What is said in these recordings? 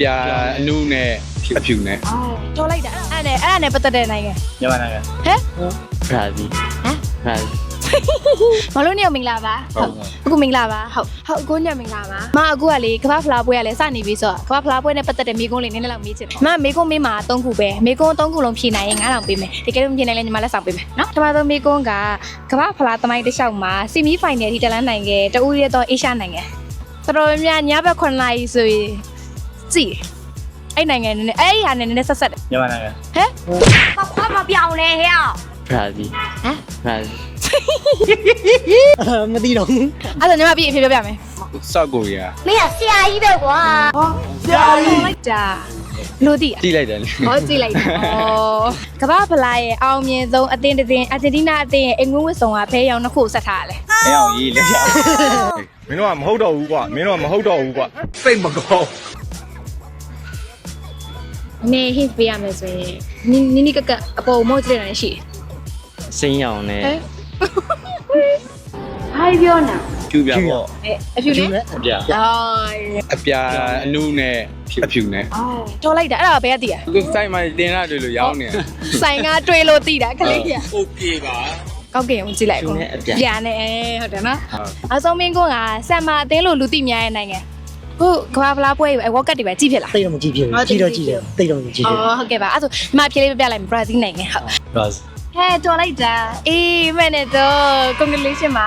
ပြာအနုနဲ့အဖြူနဲ့ တော်လိုက်တာအဲ့ဒါနဲ့ပတ်သက်တဲ့နိုင်ငံ မြန်မာနိုင်ငံ ဟဲ့ ဘရာဇီး ဟမ် ဘရာဇီး မလို့နေမင်္ဂလာပါဟုတ်အခုမင်္ဂလာပါဟုတ်အခုညမင်္ဂလာပါမအခုကလေကမ္ဘာဖလားပွဲကလည်းစနေပြီဆိုတော့ကမ္ဘာဖလားပွဲနဲ့ပတ်သက်တဲ့မိကုန်းလေးနည်းနည်းလောက်မေးချင်တယ်မမိကုန်းမေးမှာ3ခုပဲမိကုန်း3ခုလုံးဖြေနိုင်ရင်9000ပေးမယ်တကယ်လို့မဖြေနိုင်လဲညီမလက်ဆောင်ပေးမယ်နော်ပထမဆုံးမိကုန်းကကမ္ဘာဖလားသမိုင်းတစ်လျှောက်မှာဆီမီဖိုင်နယ်ထိတက်လန်းနိုင်ခဲ့တဦးရဲတော့အေရှားနိုင်ငံတော်တော်များများညဘက်9နာရီဆိုရင်ကြည့်အဲ့နိုင်ငံနဲ့အဲ့ဒီဟာနဲ့နည်းနည်းဆက်ဆက်တယ် မြန်မာနိုင်ငံ ဟဲ့ဘာမပြောင်းလဲဟဲ့ ဘရာဇီး ဟမ် ဘရာဇီး မသိတော့ဘူး အဲ့ဒါညီမပြည့်အဖြေပြောပြမယ် ဆောက်ကိုရီးယား မင်းကဆရာကြီးပဲကွာဟောဆရာကြီးလိုက်တာလို့သိရ ကြည့်လိုက်တယ်လေ ဟောကြည့်လိုက်တာဩကမ္ဘာဖလားရဲ့အောင်မြင်ဆုံးအသင်းတစ်သင်းအာဂျင်တီးနားအသင်းရဲ့အင်္ဂွင်းဝစ်ဆောင်ကဖဲရောင်နှစ်ခုဆက်ထားတယ် အဲအောင်ရေးလက်ပြောင်း မင်းတို့ကမဟုတ်တော့ဘူးကွာမင်းတို့ကမဟုတ်တော့ဘူးကွာစိတ်မကောင်း နေဟစ်ပေးရမယ်ဆိုရင်နီကကအပေါ်မော့ကြည့်နေတာရှိ စိမ်းရောင်နဲ့ တယ်ဟဲ့ဟိုင်ပြောနာ ဖြူပြာပေါ့ အဖြူလေး အပြာ အပြာအနုနဲ့အဖြူနဲ့ တော်လိုက်တာအဲ့ဒါဘယ်ကသိရ အခုစိုက်မှတင်ရတွေ့လို့ရောင်းနေ ဆိုင်ကတွေးလို့သိတာခလေးကြီး ဟုတ်ပြေပါ ကောက်ကင်ကိုကြည့်လိုက်ကိုပြန်နေဟုတ်တယ်နော်အဆုံးမင်းကွန်းကဆမ်မာအသင်းလို့လူသိများရဲ့နိုင်ငံခုကမ္ဘာဖလားပွဲဝေါကတ်တွေပဲကြည့်ဖြစ်လား သိတော့မကြည့်ဖြစ်ဘူးကြည့်တော့ကြည့်တယ်သိတော့မကြည့်ဖြစ် အော်ဟုတ်ကဲ့ပါအဲ့ဆိုဒီမှာဖြေလေးပြပြလိုက်မယ်ဘရာဇီးနိုင်ငံဟုတ် ဘရာဇီး ဟဲ့တော်လိုက်တာအေးမဲ့နဲ့တော့ congratulation ပါ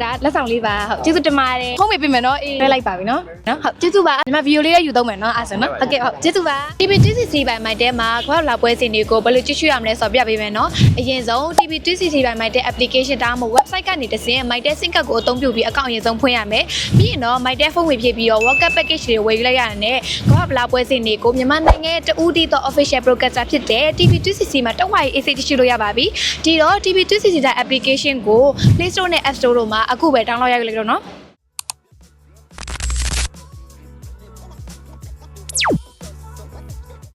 ဒါလက်ဆောင်လေးပါဟုတ်ကျေးဇူးတင်ပါတယ်ဖုန်းမေပေးမယ်နော်အေးလွှဲလိုက်ပါပြီနော်ဟုတ်ကျေးဇူးပါဒီမှာဗီဒီယိုလေးရယူသုံးမယ်နော်အဲ့ဆိုနော်ဟုတ်ကဲ့ဟုတ်ကျေးဇူးပါ TV2CC ဘိုင်မိုက်တဲမှာခွာလာပွဲစဉ်တွေကိုဘယ်လိုကြည့်ရှုရမလဲဆိုတော့ပြပေးမယ်နော်အရင်ဆုံး TV2CC ဘိုင်မိုက်တဲ application ဒါမှမဟုတ် website ကနေတစ်ဆင့်မိုက်တဲ sync ကတ်ကိုအသုံးပြုပြီးအကောင့်အရင်ဆုံးဖွင့်ရမယ်ပြီးရင်တော့မိုက်တဲဖုန်းဝေဖြည့်ပြီးတော့ World Cup package တွေဝယ်ယူလိုက်ရတယ်ခွာလာပွဲစဉ်တွေကိုမြန်မာနိုင်ငံရဲ့တူတီတော့ official broadcaster ဖြစ်တဲ့ TV2CC မှာတောက်ဝါရေး AC တရှိလို့ရပါပြီဒီတော့ TV2CC တဲ့ application ကို Play Store နဲ့ App Store တို့မှာအခုပဲ download ရရလိုက်တော့နော်